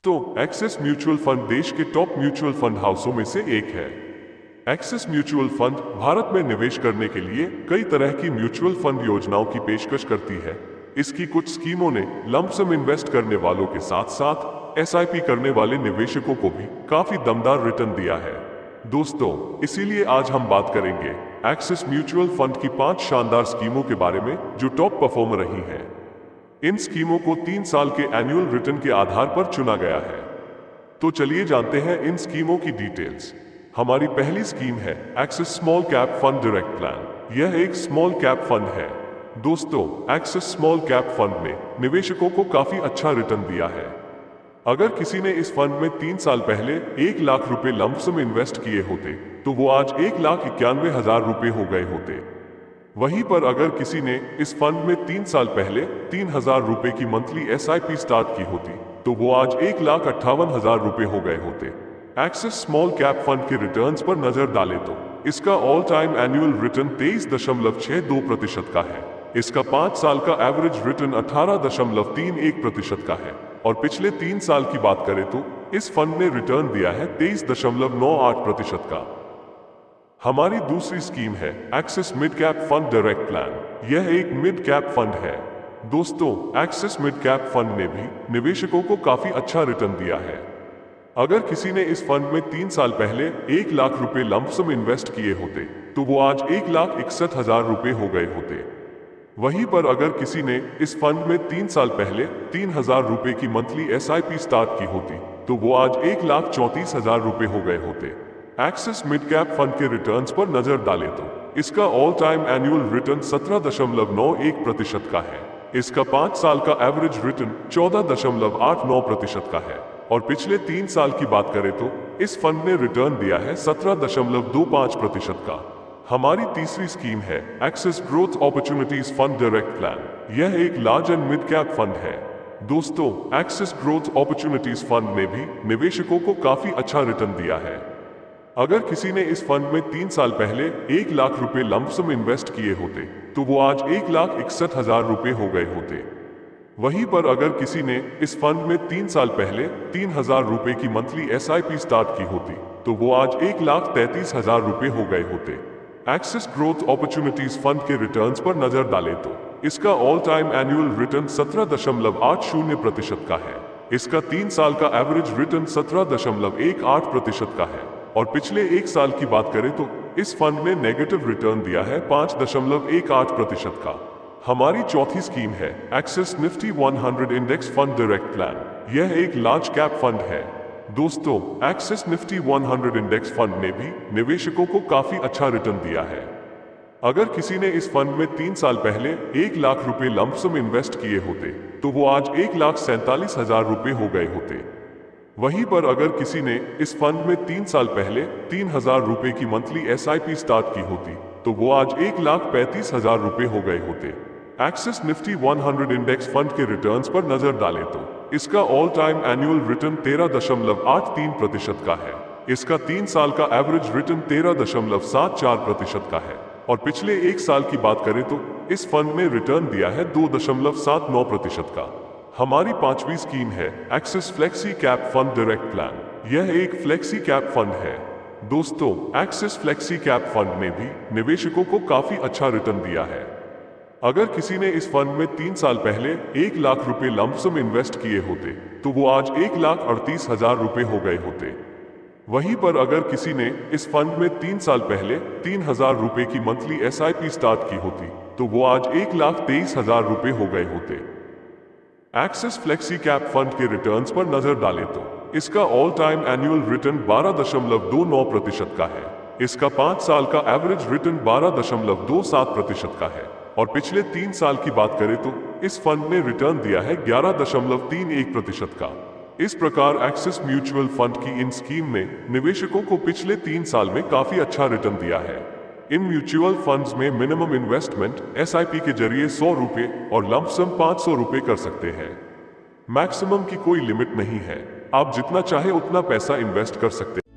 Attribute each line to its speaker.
Speaker 1: तो axis mutual fund देश के टॉप म्यूचुअल फंड हाउसों में से एक है। एक्सिस म्यूचुअल फंड भारत में निवेश करने के लिए कई तरह की म्यूचुअल फंड योजनाओं की पेशकश करती है। इसकी कुछ स्कीमों ने लंप सम इन्वेस्ट करने वालों के साथ साथ एसआईपी करने वाले निवेशकों को भी काफी दमदार रिटर्न दिया है। दोस्तों, इसीलिए आज हम बात करेंगे एक्सिस म्यूचुअल फंड की 5 शानदार स्कीमों के बारे में जो टॉप परफॉर्मर रही हैं। इन स्कीमों को 3 साल के एनुअल रिटर्न के आधार पर चुना गया है। तो चलिए जानते हैं इन स्कीमों की डिटेल्स। हमारी पहली स्कीम है axis small cap fund direct plan. यह एक स्मॉल कैप फंड है। दोस्तों, एक्सिस स्मॉल कैप फंड ने निवेशकों को काफी अच्छा रिटर्न दिया है। अगर किसी ने इस फंड में 3 साल पहले 1 लाख रुपए लंप सम इन्वेस्ट किए होते तो वो आज 1,91,000 रुपए हो गए होते। वहीं पर अगर किसी ने इस फंड में 3 साल पहले 3,000 रुपए की मंथली एसआईपी स्टार्ट की होती तो वो आज 1,58,000 रुपए हो गए होते। एक्सिस स्मॉल कैप फंड के रिटर्न्स पर नजर डालें तो इसका ऑल टाइम एनुअल रिटर्न 23.62% का है। इसका 5 साल का एवरेज रिटर्न 18.31% का है और पिछले 3 साल की बात करें तो इस फंड ने रिटर्न दिया है 23.98% का। हमारी दूसरी स्कीम है axis mid cap fund direct plan. यह एक मिड कैप फंड है। दोस्तों, एक्सिस मिड कैप फंड ने भी निवेशकों को काफी अच्छा रिटर्न दिया है। अगर किसी ने इस फंड में 3 साल पहले 1 लाख रुपए लंप सम इन्वेस्ट किए होते तो वो आज 1,61,000 रुपए हो गए होते। वहीं पर अगर किसी ने इस फंड में 3 साल पहले 3,000 रुपए की मंथली एसआईपी स्टार्ट की होती तो वो आज 1,34,000 रुपए हो गए होते। एक्सिस मिड कैप फंड के रिटर्न्स पर नजर डालें तो इसका ऑल टाइम एनुअल रिटर्न 17.91% का है। इसका 5 साल का एवरेज रिटर्न 14.89% का है और पिछले 3 साल की बात करें तो इस फंड ने रिटर्न दिया है 17.25% का। हमारी तीसरी स्कीम है axis growth opportunities fund direct plan. यह एक large and mid cap fund है। दोस्तों, एक्सिस ग्रोथ अपॉर्चुनिटीज फंड ने भी निवेशकों को काफी अच्छा रिटर्न दिया है। अगर किसी ने इस फंड में 3 साल पहले 1 लाख रुपए लंप सम इन्वेस्ट किए होते तो वो आज 1,61,000 रुपए हो गए होते। वहीं पर अगर किसी ने इस फंड में 3 साल पहले 3,000 रुपए की मंथली एसआईपी स्टार्ट की होती तो वो आज 1,33,000 रुपए हो गए होते। एक्सिस ग्रोथ अपॉर्चुनिटीज फंड के रिटर्न्स पर नजर डालें तो इसका ऑल टाइम एनुअल रिटर्न 17.80% का है। इसका 3 साल का एवरेज रिटर्न 17.18% का है और पिछले 1 साल की बात करें तो इस फंड ने नेगेटिव रिटर्न दिया है 5.18% का। हमारी चौथी स्कीम है axis Nifty 100 index fund direct plan. यह एक लार्ज कैप फंड है। दोस्तों, एक्सिस निफ्टी 100 इंडेक्स फंड ने भी निवेशकों को काफी अच्छा रिटर्न दिया है। अगर किसी ने इस फंड में 3 साल पहले 1 लाख रुपए लंप सम इन्वेस्ट किए होते तो वो आज 1,47,000 रुपए हो गए होते। वहीं पर अगर किसी ने इस फंड में 3 साल पहले 3,000 रुपए की मंथली एसआईपी स्टार्ट की होती तो वो आज 1,35,000 रुपए हो गए होते। एक्सिस निफ्टी 100 इंडेक्स फंड के रिटर्न्स पर नजर डालें तो इसका ऑल टाइम एनुअल रिटर्न 13.83% का है। इसका 3 साल का एवरेज रिटर्न 13.74% का है और पिछले 1 साल की बात करें तो इस फंड ने रिटर्न दिया है 2.79% का। हमारी 5वीं स्कीम है axis flexi cap fund direct plan. यह एक फ्लेक्सी कैप फंड है। दोस्तों, एक्सिस फ्लेक्सी कैप फंड ने भी निवेशकों को काफी अच्छा रिटर्न दिया है। अगर किसी ने इस फंड में 3 साल पहले 1 लाख रुपए लंप सम इन्वेस्ट किए होते तो वो आज 1,38,000 रुपए हो गए होते। वहीं पर अगर किसी ने इस फंड में 3 साल पहले 3,000 रुपए की मंथली एसआईपी स्टार्ट की होती तो वो आज 1,23,000 रुपए हो गए होते। एक्सिस फ्लेक्सी कैप फंड के रिटर्न्स पर नजर डालें तो इसका ऑल टाइम एनुअल रिटर्न 12.29% का है। इसका 5 साल का एवरेज रिटर्न 12.27% का है और पिछले 3 साल की बात करें तो इस फंड ने रिटर्न दिया है 11.31% का। इस प्रकार एक्सिस म्यूचुअल फंड की इन स्कीम ने निवेशकों को पिछले 3 साल में काफी अच्छा रिटर्न दिया है। इन म्यूचुअल फंड्स में मिनिमम इन्वेस्टमेंट एसआईपी के जरिए 100 रुपए और लंप सम 500 रुपए कर सकते हैं। मैक्सिमम की कोई लिमिट नहीं है। आप जितना चाहे उतना पैसा इन्वेस्ट कर सकते हैं।